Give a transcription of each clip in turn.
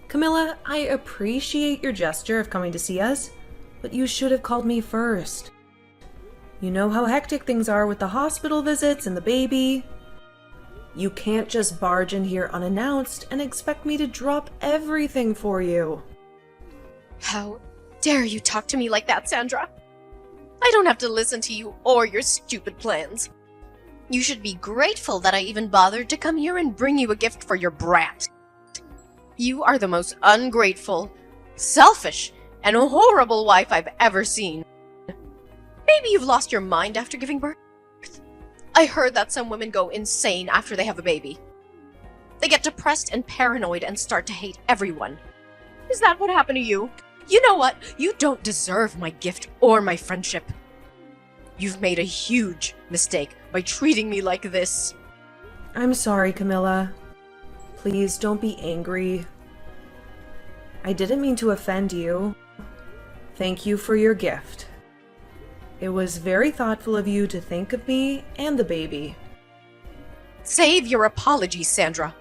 Camilla, I appreciate your gesture of coming to see us, but you should have called me first. You know how hectic things are with the hospital visits and the baby. You can't just barge in here unannounced and expect me to drop everything for you. How dare you talk to me like that, Sandra? I don't have to listen to you or your stupid plans. You should be grateful that I even bothered to come here and bring you a gift for your brat. You are the most ungrateful, selfish, and horrible wife I've ever seen. Maybe you've lost your mind after giving birth? I heard that some women go insane after they have a baby. They get depressed and paranoid and start to hate everyone. Is that what happened to you? You know what? You don't deserve my gift or my friendship. You've made a huge mistake by treating me like this. I'm sorry, Camilla. Please don't be angry. I didn't mean to offend you. Thank you for your gift. It was very thoughtful of you to think of me and the baby. Save your apologies, Sandra.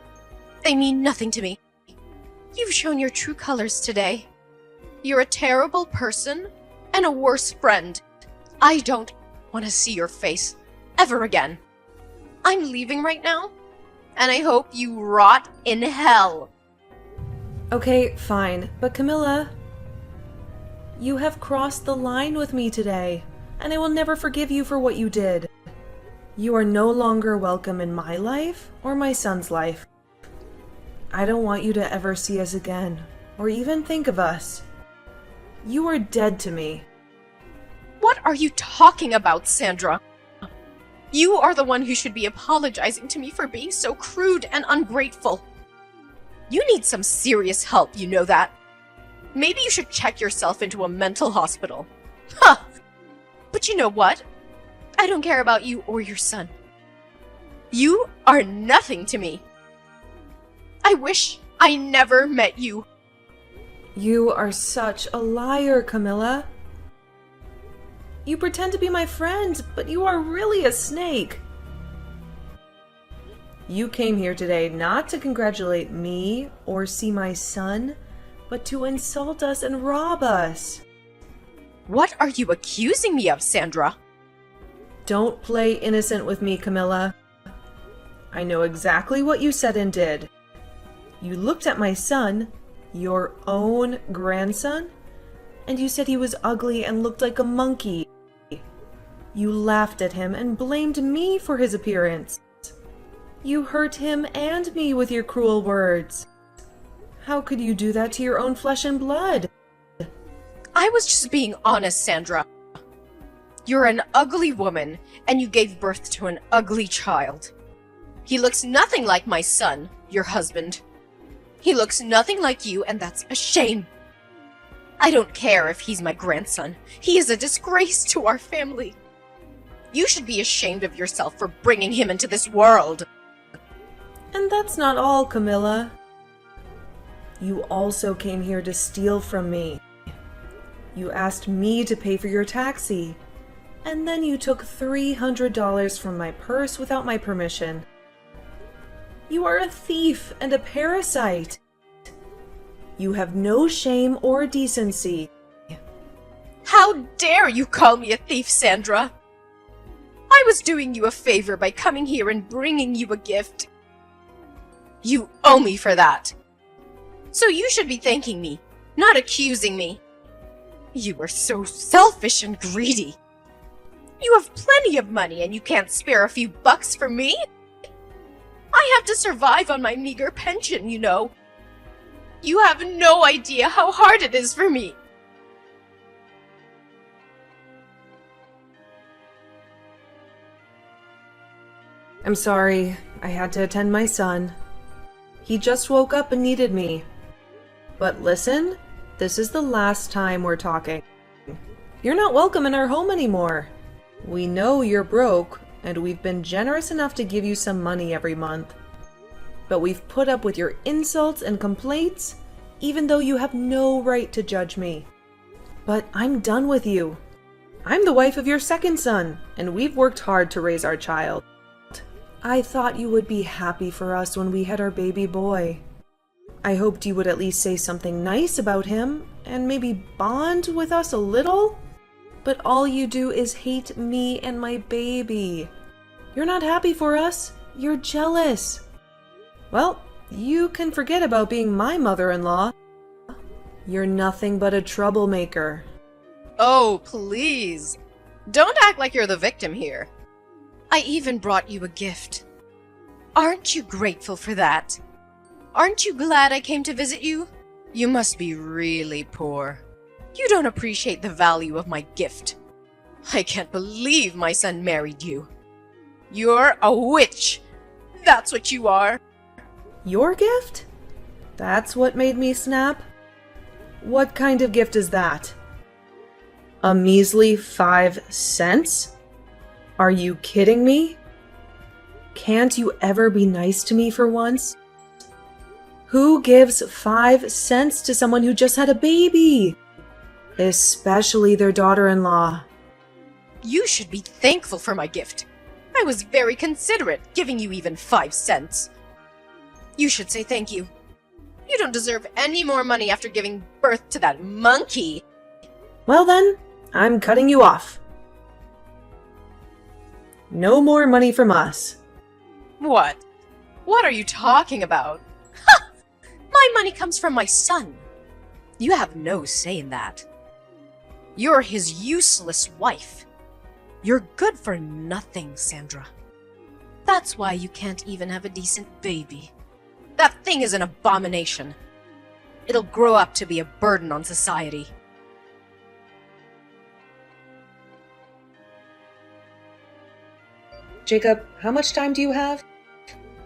They mean nothing to me. You've shown your true colors today. You're a terrible person and a worse friend. I don't want to see your face ever again. I'm leaving right now, and I hope you rot in hell. Okay, fine. But Camilla, you have crossed the line with me today, and I will never forgive you for what you did. You are no longer welcome in my life or my son's life. I don't want you to ever see us again, or even think of us. You are dead to me. What are you talking about, Sandra? You are the one who should be apologizing to me for being so crude and ungrateful. You need some serious help, you know that. Maybe you should check yourself into a mental hospital. Huh! But you know what? I don't care about you or your son. You are nothing to me. I wish I never met you. You are such a liar, Camilla. You pretend to be my friend, but you are really a snake. You came here today not to congratulate me or see my son, but to insult us and rob us. What are you accusing me of, Sandra? Don't play innocent with me, Camilla. I know exactly what you said and did. You looked at my son, your own grandson, and you said he was ugly and looked like a monkey. You laughed at him and blamed me for his appearance. You hurt him and me with your cruel words. How could you do that to your own flesh and blood? I was just being honest, Sandra. You're an ugly woman, and you gave birth to an ugly child. He looks nothing like my son, your husband. He looks nothing like you, and that's a shame. I don't care if he's my grandson. He is a disgrace to our family. You should be ashamed of yourself for bringing him into this world. And that's not all, Camilla. You also came here to steal from me. You asked me to pay for your taxi, and then you took $300 from my purse without my permission. You are a thief and a parasite. You have no shame or decency. How dare you call me a thief, Sandra? I was doing you a favor by coming here and bringing you a gift. You owe me for that. So you should be thanking me, not accusing me. You are so selfish and greedy. You have plenty of money and you can't spare a few bucks for me? I have to survive on my meager pension, you know. You have no idea how hard it is for me. I'm sorry. I had to attend my son. He just woke up and needed me. But listen, this is the last time we're talking. You're not welcome in our home anymore. We know you're broke, and we've been generous enough to give you some money every month. But we've put up with your insults and complaints, even though you have no right to judge me. But I'm done with you. I'm the wife of your second son, and we've worked hard to raise our child. I thought you would be happy for us when we had our baby boy. I hoped you would at least say something nice about him and maybe bond with us a little. But all you do is hate me and my baby. You're not happy for us. You're jealous. Well, you can forget about being my mother-in-law. You're nothing but a troublemaker. Oh, please. Don't act like you're the victim here. I even brought you a gift. Aren't you grateful for that? Aren't you glad I came to visit you? You must be really poor. You don't appreciate the value of my gift. I can't believe my son married you. You're a witch. That's what you are. Your gift? That's what made me snap? What kind of gift is that? A measly 5 cents? Are you kidding me? Can't you ever be nice to me for once? Who gives 5 cents to someone who just had a baby? Especially their daughter-in-law. You should be thankful for my gift. I was very considerate, giving you even 5 cents. You should say thank you. You don't deserve any more money after giving birth to that monkey. Well then, I'm cutting you off. No more money from us. What? What are you talking about? Ha! My money comes from my son. You have no say in that. You're his useless wife. You're good for nothing, Sandra. That's why you can't even have a decent baby. That thing is an abomination. It'll grow up to be a burden on society. Jacob, how much time do you have?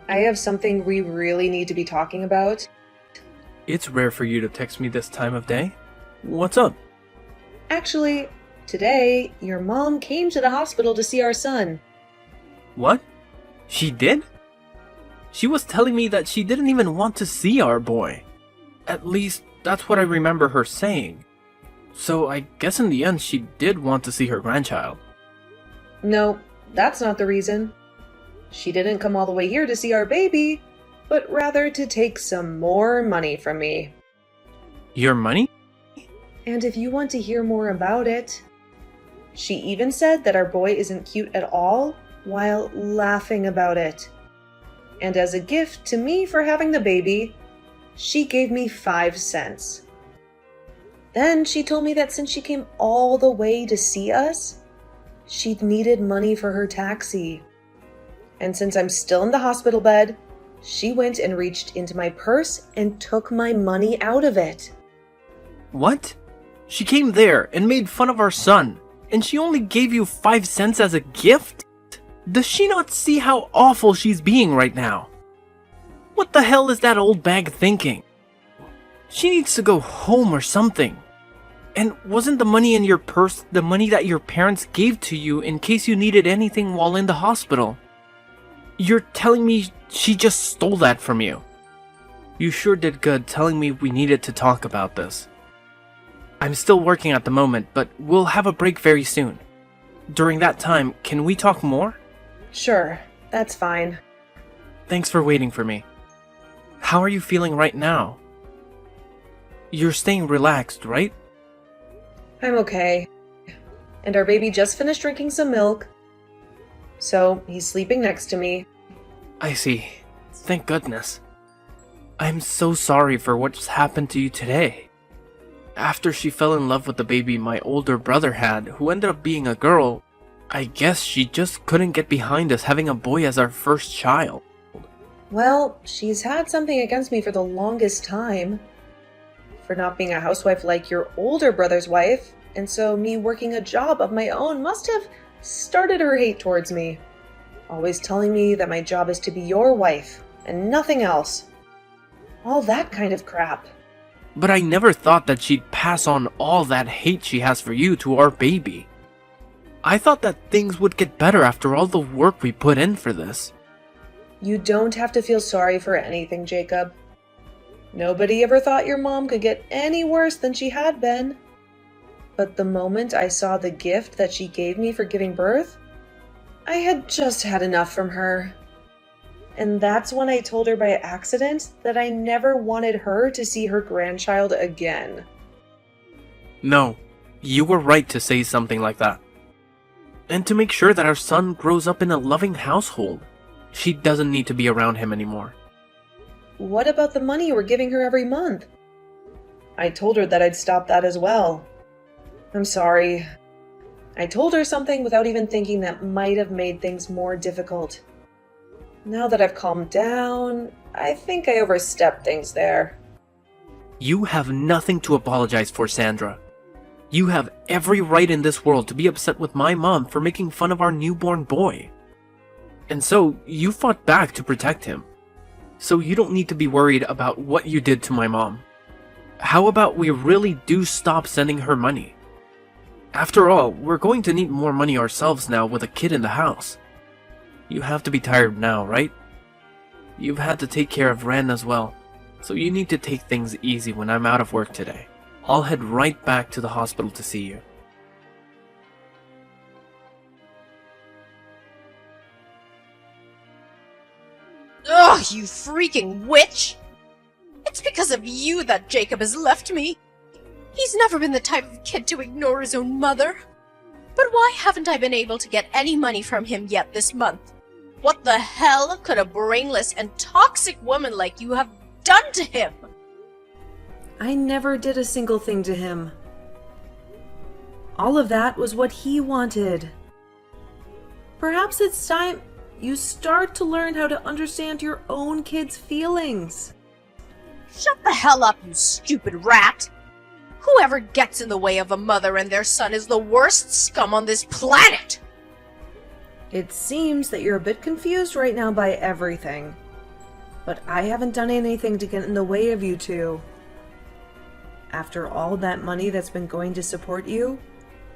I have something we really need to be talking about. It's rare for you to text me this time of day. What's up? Actually, today, your mom came to the hospital to see our son. What? She did? She was telling me that she didn't even want to see our boy. At least, that's what I remember her saying. So I guess in the end she did want to see her grandchild. No, that's not the reason. She didn't come all the way here to see our baby, but rather to take some more money from me. Your money? And if you want to hear more about it, she even said that our boy isn't cute at all while laughing about it. And as a gift to me for having the baby, she gave me 5 cents. Then she told me that since she came all the way to see us, she'd needed money for her taxi. And since I'm still in the hospital bed, she went and reached into my purse and took my money out of it. What? She came there and made fun of our son, and she only gave you 5 cents as a gift? Does she not see how awful she's being right now? What the hell is that old bag thinking? She needs to go home or something. And wasn't the money in your purse the money that your parents gave to you in case you needed anything while in the hospital? You're telling me she just stole that from you? You sure did good telling me we needed to talk about this. I'm still working at the moment, but we'll have a break very soon. During that time, can we talk more? Sure, that's fine. Thanks for waiting for me. How are you feeling right now? You're staying relaxed, right? I'm okay. And our baby just finished drinking some milk, so he's sleeping next to me. I see. Thank goodness. I'm so sorry for what's happened to you today. After she fell in love with the baby my older brother had, who ended up being a girl, I guess she just couldn't get behind us having a boy as our first child. Well, she's had something against me for the longest time. For not being a housewife like your older brother's wife, and so me working a job of my own must have started her hate towards me. Always telling me that my job is to be your wife, and nothing else. All that kind of crap. But I never thought that she'd pass on all that hate she has for you to our baby. I thought that things would get better after all the work we put in for this. You don't have to feel sorry for anything, Jacob. Nobody ever thought your mom could get any worse than she had been. But the moment I saw the gift that she gave me for giving birth, I had just had enough from her. And that's when I told her by accident that I never wanted her to see her grandchild again. No, you were right to say something like that. And to make sure that our son grows up in a loving household. She doesn't need to be around him anymore. What about the money you were giving her every month? I told her that I'd stop that as well. I'm sorry. I told her something without even thinking that might have made things more difficult. Now that I've calmed down, I think I overstepped things there. You have nothing to apologize for, Sandra. You have every right in this world to be upset with my mom for making fun of our newborn boy. And so, you fought back to protect him. So you don't need to be worried about what you did to my mom. How about we really do stop sending her money? After all, we're going to need more money ourselves now with a kid in the house. You have to be tired now, right? You've had to take care of Ren as well, so you need to take things easy when I'm out of work today. I'll head right back to the hospital to see you. Ugh, you freaking witch! It's because of you that Jacob has left me. He's never been the type of kid to ignore his own mother. But why haven't I been able to get any money from him yet this month? What the hell could a brainless and toxic woman like you have done to him? I never did a single thing to him. All of that was what he wanted. Perhaps it's time you start to learn how to understand your own kid's feelings. Shut the hell up, you stupid rat! Whoever gets in the way of a mother and their son is the worst scum on this planet! It seems that you're a bit confused right now by everything. But I haven't done anything to get in the way of you two. After all that money that's been going to support you,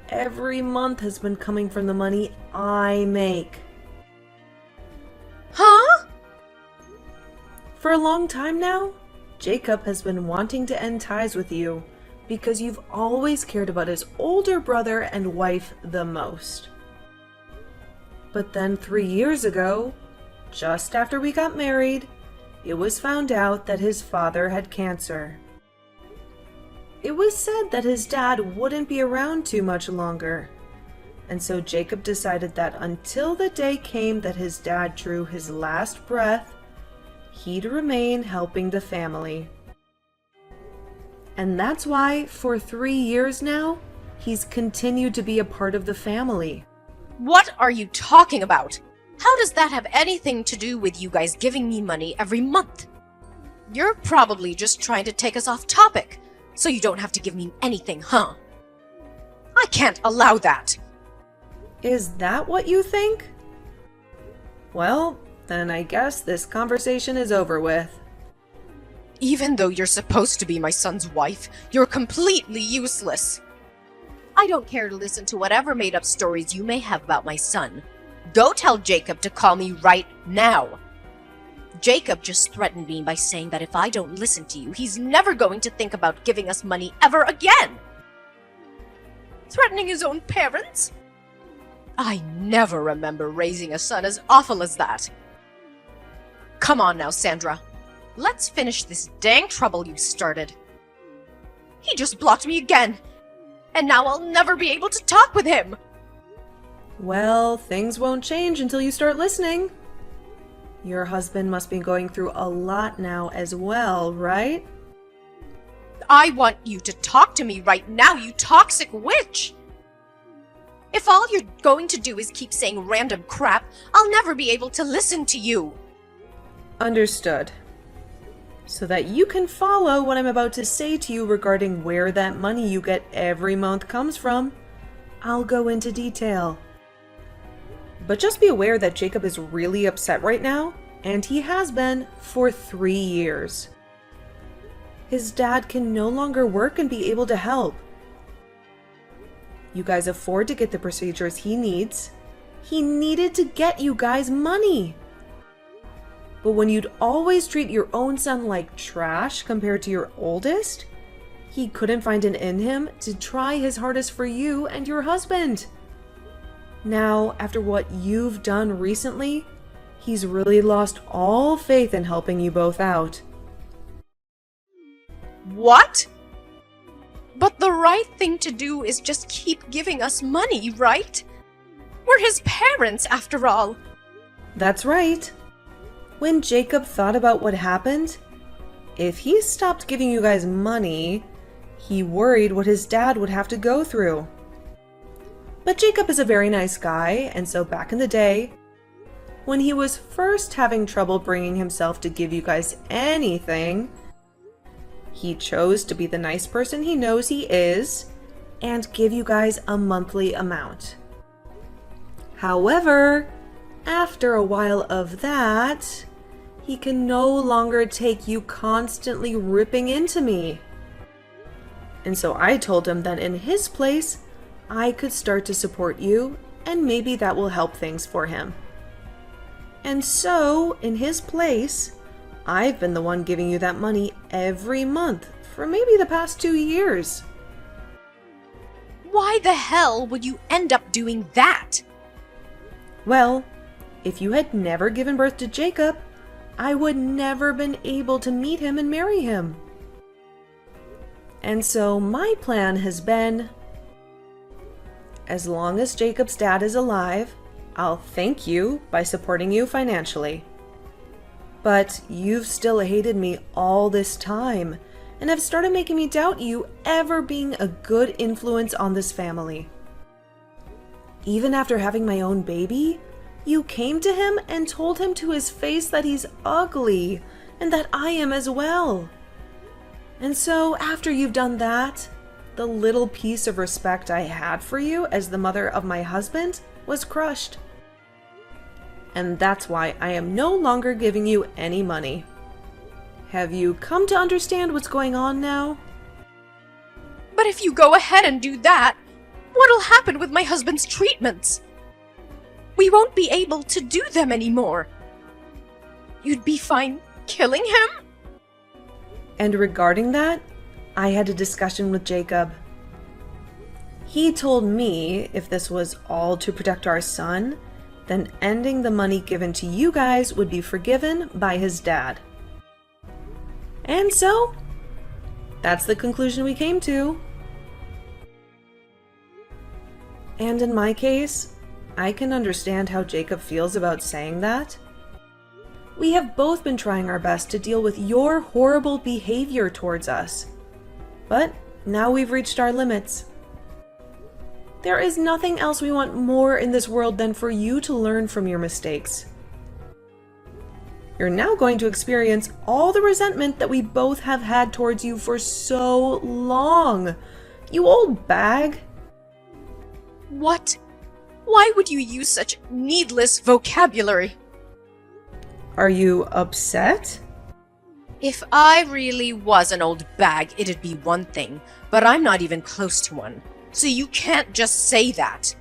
every month has been coming from the money I make. Huh? For a long time now, Jacob has been wanting to end ties with you because you've always cared about his older brother and wife the most. But then 3 years ago, just after we got married, it was found out that his father had cancer. It was said that his dad wouldn't be around too much longer, and so Jacob decided that until the day came that his dad drew his last breath, he'd remain helping the family. And that's why, for 3 years now, he's continued to be a part of the family. What are you talking about? How does that have anything to do with you guys giving me money every month? You're probably just trying to take us off topic, so you don't have to give me anything, huh? I can't allow that! Is that what you think? Well, then I guess this conversation is over with. Even though you're supposed to be my son's wife, you're completely useless. I don't care to listen to whatever made-up stories you may have about my son. Go tell Jacob to call me right now. Jacob just threatened me by saying that if I don't listen to you, he's never going to think about giving us money ever again. Threatening his own parents? I never remember raising a son as awful as that. Come on now, Sandra. Let's finish this dang trouble you started. He just blocked me again, and now I'll never be able to talk with him. Well, things won't change until you start listening. Your husband must be going through a lot now as well, right? I want you to talk to me right now, you toxic witch! If all you're going to do is keep saying random crap, I'll never be able to listen to you. Understood. So that you can follow what I'm about to say to you regarding where that money you get every month comes from, I'll go into detail. But just be aware that Jacob is really upset right now, and he has been for 3 years. His dad can no longer work and be able to help. You guys afford to get the procedures he needs. He needed to get you guys money. But when you'd always treat your own son like trash compared to your oldest, he couldn't find it in him to try his hardest for you and your husband. Now, after what you've done recently, He's really lost all faith in helping you both out. What? But the right thing to do is just keep giving us money, right? We're his parents, after all. That's right. When Jacob thought about what happened, if he stopped giving you guys money, he worried what his dad would have to go through. But Jacob is a very nice guy, and so back in the day, when he was first having trouble bringing himself to give you guys anything, he chose to be the nice person he knows he is and give you guys a monthly amount. However, after a while of that, he can no longer take you constantly ripping into me. And so I told him that in his place, I could start to support you, and maybe that will help things for him. And so, in his place, I've been the one giving you that money every month for maybe the past 2 years. Why the hell would you end up doing that? Well, if you had never given birth to Jacob, I would never been able to meet him and marry him. And so my plan has been, as long as Jacob's dad is alive, I'll thank you by supporting you financially. But you've still hated me all this time and have started making me doubt you ever being a good influence on this family. Even after having my own baby, you came to him and told him to his face that he's ugly and that I am as well. And so after you've done that, the little piece of respect I had for you as the mother of my husband was crushed. And that's why I am no longer giving you any money. Have you come to understand what's going on now? But if you go ahead and do that, what'll happen with my husband's treatments? We won't be able to do them anymore. You'd be fine killing him? And regarding that, I had a discussion with Jacob. He told me if this was all to protect our son, then ending the money given to you guys would be forgiven by his dad. And so, that's the conclusion we came to. And in my case, I can understand how Jacob feels about saying that. We have both been trying our best to deal with your horrible behavior towards us. But now we've reached our limits. There is nothing else we want more in this world than for you to learn from your mistakes. You're now going to experience all the resentment that we both have had towards you for so long. You old bag. What? Why would you use such needless vocabulary? Are you upset? If I really was an old bag, it'd be one thing, but I'm not even close to one. So you can't just say that.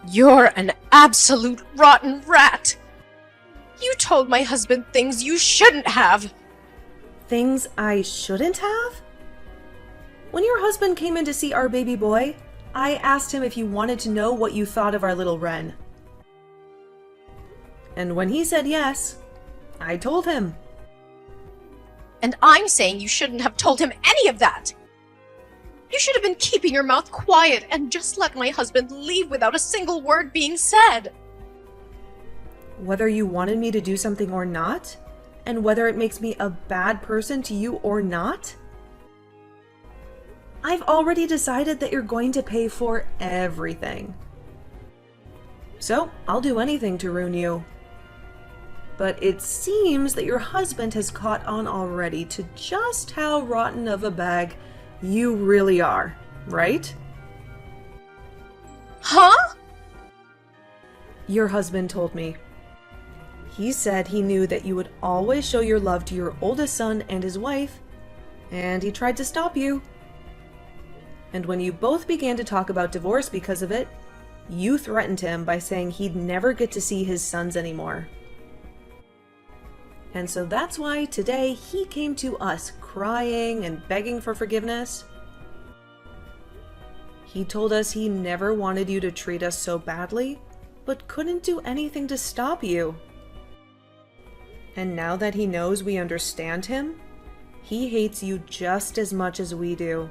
You're an absolute rotten rat! You told my husband things you shouldn't have! Things I shouldn't have? When your husband came in to see our baby boy, I asked him if he wanted to know what you thought of our little Wren. And when he said yes, I told him. And I'm saying you shouldn't have told him any of that! You should have been keeping your mouth quiet and just let my husband leave without a single word being said! Whether you wanted me to do something or not, and whether it makes me a bad person to you or not, I've already decided that you're going to pay for everything. So, I'll do anything to ruin you. But it seems that your husband has caught on already to just how rotten of a bag you really are, right? Huh? Your husband told me. He said he knew that you would always show your love to your oldest son and his wife, and he tried to stop you. And when you both began to talk about divorce because of it, you threatened him by saying he'd never get to see his sons anymore. And so that's why today he came to us crying and begging for forgiveness. He told us he never wanted you to treat us so badly, but couldn't do anything to stop you. And now that he knows we understand him, he hates you just as much as we do.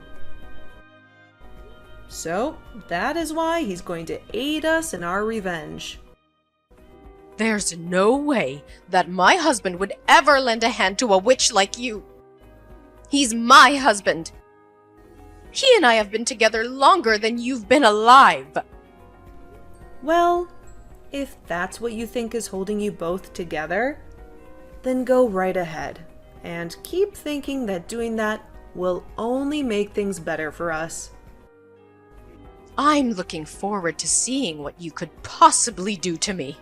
So, that is why he's going to aid us in our revenge. There's no way that my husband would ever lend a hand to a witch like you. He's my husband. He and I have been together longer than you've been alive. Well, if that's what you think is holding you both together, then go right ahead and keep thinking that doing that will only make things better for us. I'm looking forward to seeing what you could possibly do to me.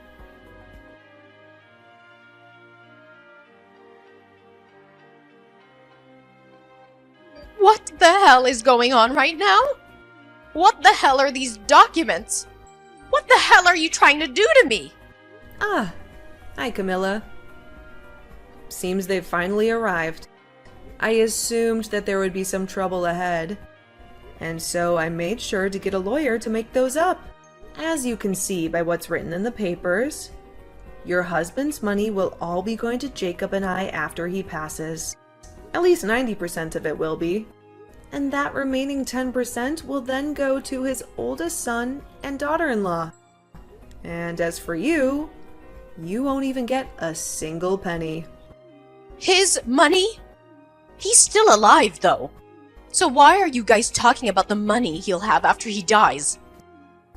What the hell is going on right now? What the hell are these documents? What the hell are you trying to do to me? Ah, hi Camilla. Seems they've finally arrived. I assumed that there would be some trouble ahead, and so I made sure to get a lawyer to make those up. As you can see by what's written in the papers, your husband's money will all be going to Jacob and I after he passes. At least 90% of it will be. And that remaining 10% will then go to his oldest son and daughter-in-law. And as for you, you won't even get a single penny. His money? He's still alive, though. So why are you guys talking about the money he'll have after he dies?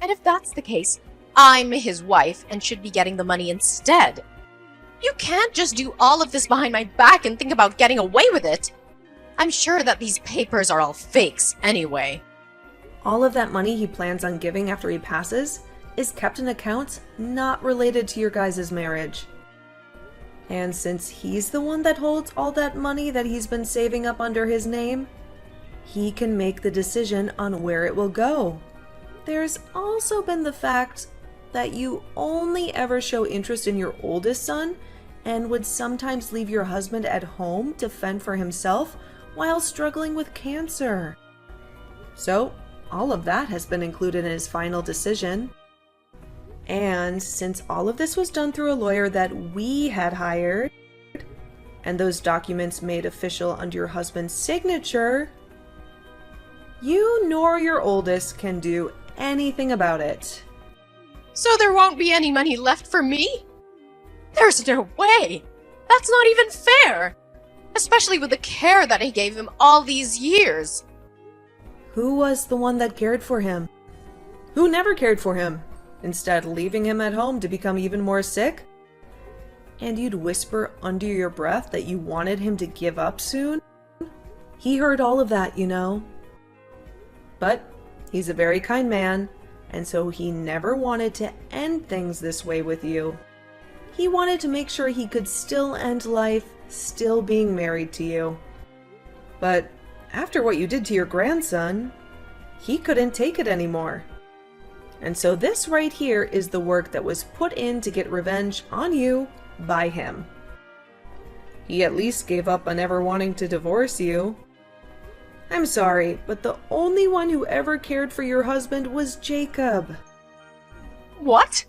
And if that's the case, I'm his wife and should be getting the money instead. You can't just do all of this behind my back and think about getting away with it. I'm sure that these papers are all fakes anyway. All of that money he plans on giving after he passes is kept in accounts not related to your guys' marriage. And since he's the one that holds all that money that he's been saving up under his name, he can make the decision on where it will go. There's also been the fact that you only ever show interest in your oldest son and would sometimes leave your husband at home to fend for himself while struggling with cancer. So, all of that has been included in his final decision. And since all of this was done through a lawyer that we had hired, and those documents made official under your husband's signature, you nor your oldest can do anything about it. So there won't be any money left for me? There's no way! That's not even fair! Especially with the care that I gave him all these years. Who was the one that cared for him? Who never cared for him, instead leaving him at home to become even more sick? And you'd whisper under your breath that you wanted him to give up soon? He heard all of that, you know. But he's a very kind man, and so he never wanted to end things this way with you. He wanted to make sure he could still end life still being married to you. But after what you did to your grandson, he couldn't take it anymore. And so this right here is the work that was put in to get revenge on you by him. He at least gave up on ever wanting to divorce you. I'm sorry, but the only one who ever cared for your husband was Jacob. What?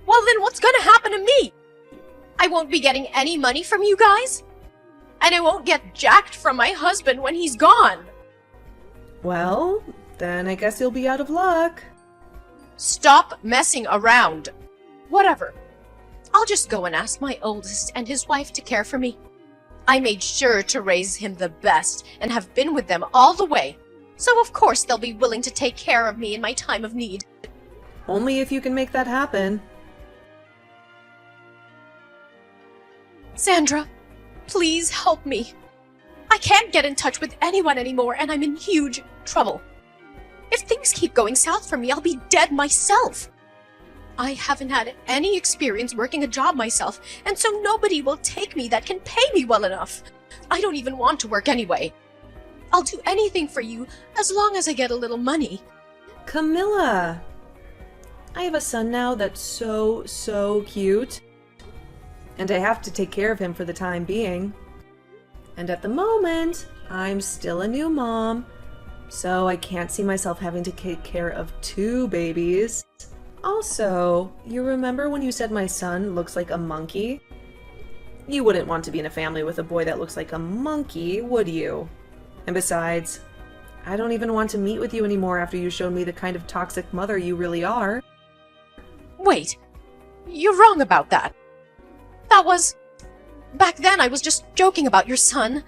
Well then what's gonna happen to me? I won't be getting any money from you guys? And I won't get jacked from my husband when he's gone. Well, then I guess you'll be out of luck. Stop messing around. Whatever. I'll just go and ask my oldest and his wife to care for me. I made sure to raise him the best and have been with them all the way. So of course they'll be willing to take care of me in my time of need. Only if you can make that happen. Sandra, please help me. I can't get in touch with anyone anymore and I'm in huge trouble. If things keep going south for me, I'll be dead myself. I haven't had any experience working a job myself, and so nobody will take me that can pay me well enough. I don't even want to work anyway. I'll do anything for you as long as I get a little money. Camilla! I have a son now that's so cute. And I have to take care of him for the time being. And at the moment, I'm still a new mom, so I can't see myself having to take care of 2 babies. Also, you remember when you said my son looks like a monkey? You wouldn't want to be in a family with a boy that looks like a monkey, would you? And besides, I don't even want to meet with you anymore after you showed me the kind of toxic mother you really are. Wait, you're wrong about that. Back then I was just joking about your son.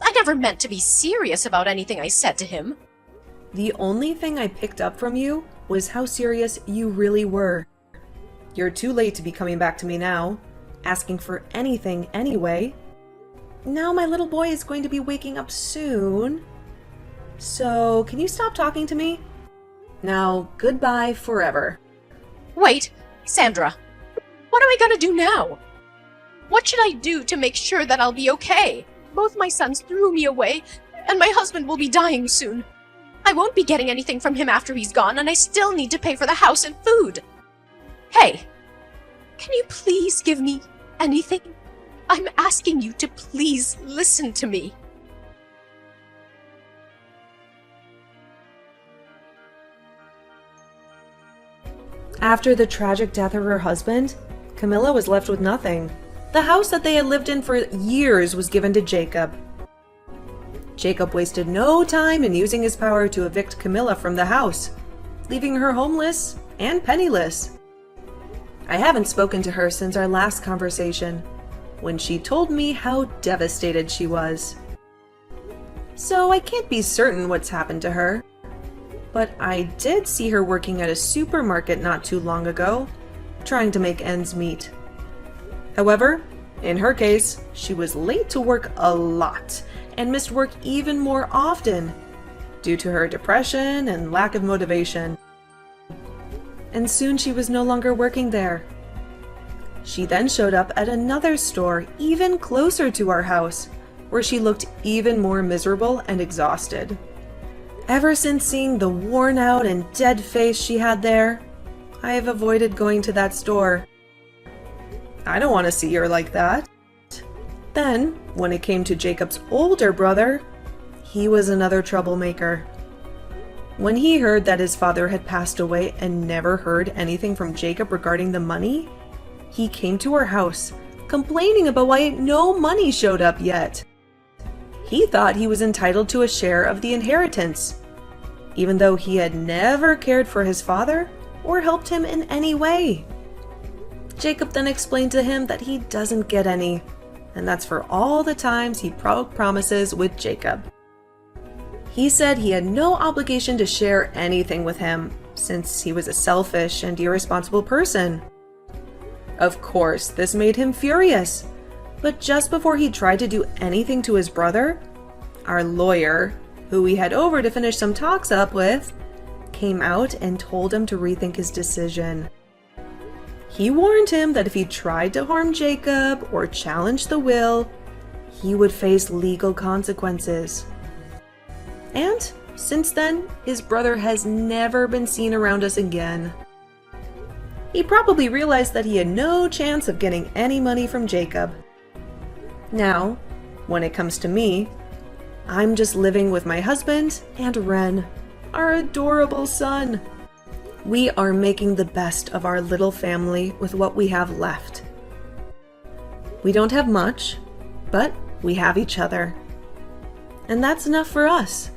I never meant to be serious about anything I said to him. The only thing I picked up from you was how serious you really were. You're too late to be coming back to me now, asking for anything anyway. Now my little boy is going to be waking up soon. So, can you stop talking to me? Now, goodbye forever. Wait, Sandra, what are we gonna do now? What should I do to make sure that I'll be okay? Both my sons threw me away, and my husband will be dying soon. I won't be getting anything from him after he's gone, and I still need to pay for the house and food. Hey, can you please give me anything? I'm asking you to please listen to me. After the tragic death of her husband, Camilla was left with nothing. The house that they had lived in for years was given to Jacob. Jacob wasted no time in using his power to evict Camilla from the house, leaving her homeless and penniless. I haven't spoken to her since our last conversation, when she told me how devastated she was. So I can't be certain what's happened to her. But I did see her working at a supermarket not too long ago, trying to make ends meet. However, in her case, she was late to work a lot and missed work even more often due to her depression and lack of motivation. And soon she was no longer working there. She then showed up at another store even closer to our house, where she looked even more miserable and exhausted. Ever since seeing the worn out and dead face she had there, I have avoided going to that store. I don't want to see her like that. Then, when it came to Jacob's older brother, he was another troublemaker. When he heard that his father had passed away and never heard anything from Jacob regarding the money, he came to our house, complaining about why no money showed up yet. He thought he was entitled to a share of the inheritance, even though he had never cared for his father or helped him in any way. Jacob then explained to him that he doesn't get any, and that's for all the times he broke promises with Jacob. He said he had no obligation to share anything with him, since he was a selfish and irresponsible person. Of course, this made him furious, but just before he tried to do anything to his brother, our lawyer, who we had over to finish some talks up with, came out and told him to rethink his decision. He warned him that if he tried to harm Jacob or challenge the will, he would face legal consequences. And since then, his brother has never been seen around us again. He probably realized that he had no chance of getting any money from Jacob. Now, when it comes to me, I'm just living with my husband and Ren, our adorable son. We are making the best of our little family with what we have left. We don't have much, but we have each other. And that's enough for us.